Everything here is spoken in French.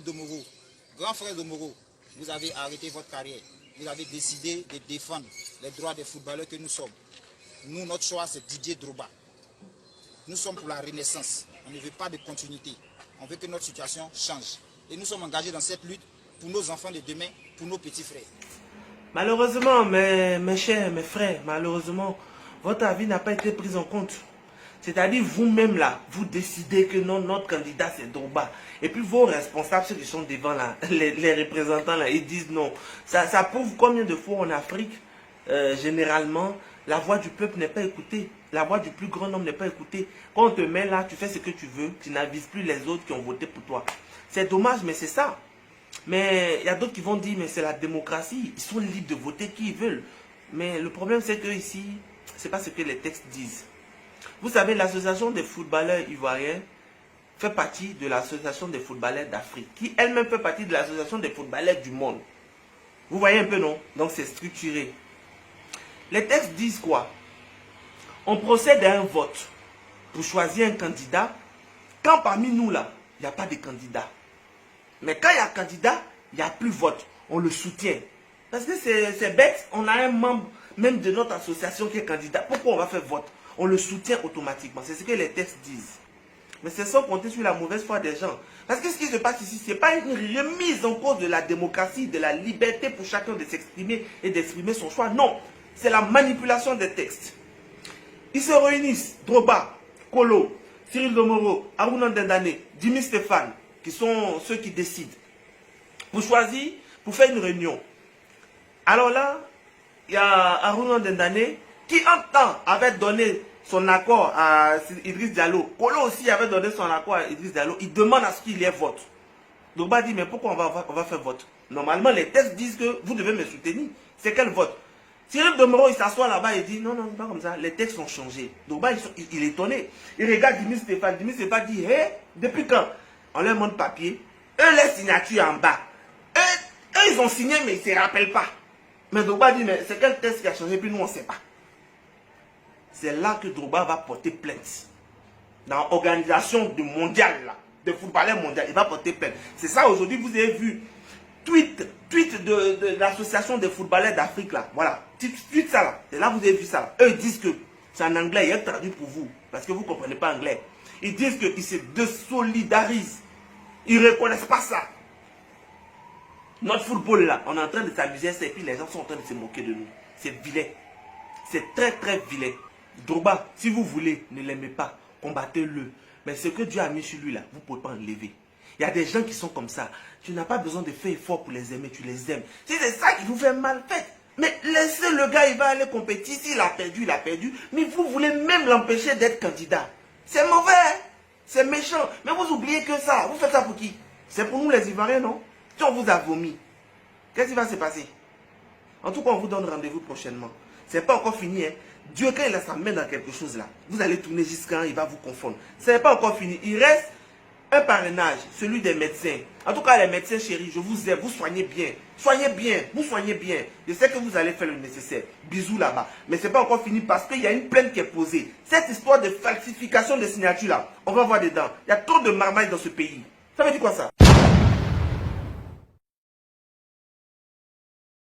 Domoro, grand frère Domoro, vous avez arrêté votre carrière. Vous avez décidé de défendre les droits des footballeurs que nous sommes. Nous, notre choix, c'est Didier Drogba. Nous sommes pour la renaissance. On ne veut pas de continuité. On veut que notre situation change. Et nous sommes engagés dans cette lutte pour nos enfants de demain, pour nos petits frères. Malheureusement, mes chers, mes frères, malheureusement, votre avis n'a pas été pris en compte. C'est-à-dire vous-même là, vous décidez que non, notre candidat c'est Drogba. Et puis vos responsables, ceux qui sont devant là, les représentants là, ils disent non. Ça prouve combien de fois en Afrique, généralement, la voix du peuple n'est pas écoutée. La voix du plus grand nombre n'est pas écoutée. Quand on te met là, tu fais ce que tu veux, tu n'avises plus les autres qui ont voté pour toi. C'est dommage, mais c'est ça. Mais il y a d'autres qui vont dire, mais c'est la démocratie, ils sont libres de voter qui ils veulent. Mais le problème c'est que ici, c'est pas ce que les textes disent. Vous savez, l'association des footballeurs ivoiriens fait partie de l'association des footballeurs d'Afrique, qui elle-même fait partie de l'association des footballeurs du monde. Vous voyez un peu, non? Donc c'est structuré. Les textes disent quoi? On procède à un vote pour choisir un candidat quand parmi nous là, il n'y a pas de candidat. Mais quand il y a un candidat, il n'y a plus vote. On le soutient. Parce que c'est bête, on a un membre même de notre association qui est candidat. Pourquoi on va faire vote? On le soutient automatiquement. C'est ce que les textes disent. Mais c'est sans compter sur la mauvaise foi des gens. Parce que ce qui se passe ici, ce n'est pas une remise en cause de la démocratie, de la liberté pour chacun de s'exprimer et d'exprimer son choix. Non, c'est la manipulation des textes. Ils se réunissent, Drogba, Kolo, Cyril Domoro, Aruna Ndendane, Jimmy Stéphane, qui sont ceux qui décident, pour choisir, pour faire une réunion. Alors là, il y a Aruna Ndendane qui en temps avait donné son accord à Idriss Diallo. Kolo aussi avait donné son accord à Idriss Diallo. Il demande à ce qu'il y ait vote. Drogba dit, mais pourquoi on va faire vote? Normalement, les textes disent que vous devez me soutenir. C'est quel vote? Cyril Domoro, il s'assoit là-bas et dit, non, non, pas comme ça. Les textes ont changé. Drogba, il est étonné. Il regarde Jimmy Stéphane. Jimmy Stéphane dit, hé, depuis quand? On leur montre papier. Eux, les signatures en bas. Eux, ils ont signé, mais ils ne se rappellent pas. Mais Drogba dit, mais c'est quel texte qui a changé? Puis nous, on ne sait pas. C'est là que Drogba va porter plainte. Dans l'organisation du mondial, là, de footballeur mondial, il va porter plainte. C'est ça, aujourd'hui, vous avez vu, tweet de l'association des footballeurs d'Afrique, là. Voilà, tweet ça, là. Et là, vous avez vu ça, là. Eux, ils disent que c'est en anglais, il est traduit pour vous, parce que vous ne comprenez pas anglais. Ils disent qu'ils se désolidarisent. Ils ne reconnaissent pas ça. Notre football, là, on est en train de s'amuser, et puis les gens sont en train de se moquer de nous. C'est vilain. C'est très, très vilain. Drogba, si vous voulez, ne l'aimez pas, combattez-le. Mais ce que Dieu a mis sur lui là, vous ne pouvez pas enlever. Il y a des gens qui sont comme ça. Tu n'as pas besoin de faire effort pour les aimer, tu les aimes. Si c'est ça qui vous fait mal, faites. Mais laissez le gars, il va aller compétir. S'il a perdu, il a perdu. Mais vous voulez même l'empêcher d'être candidat. C'est mauvais, hein? C'est méchant. Mais vous oubliez que ça, vous faites ça pour qui? C'est pour nous les Ivoiriens, non? Si on vous a vomi, qu'est-ce qui va se passer? En tout cas, on vous donne rendez-vous prochainement. Ce n'est pas encore fini, hein? Dieu, quand il a sa main dans quelque chose là, vous allez tourner jusqu'à il va vous confondre. Ce n'est pas encore fini. Il reste un parrainage, celui des médecins. En tout cas, les médecins chéris, je vous aime, vous soignez bien. Soignez bien, vous soignez bien. Je sais que vous allez faire le nécessaire. Bisous là-bas. Mais ce n'est pas encore fini parce qu'il y a une plainte qui est posée. Cette histoire de falsification des signatures là, on va voir dedans. Il y a trop de marmailles dans ce pays. Ça veut dire quoi ça?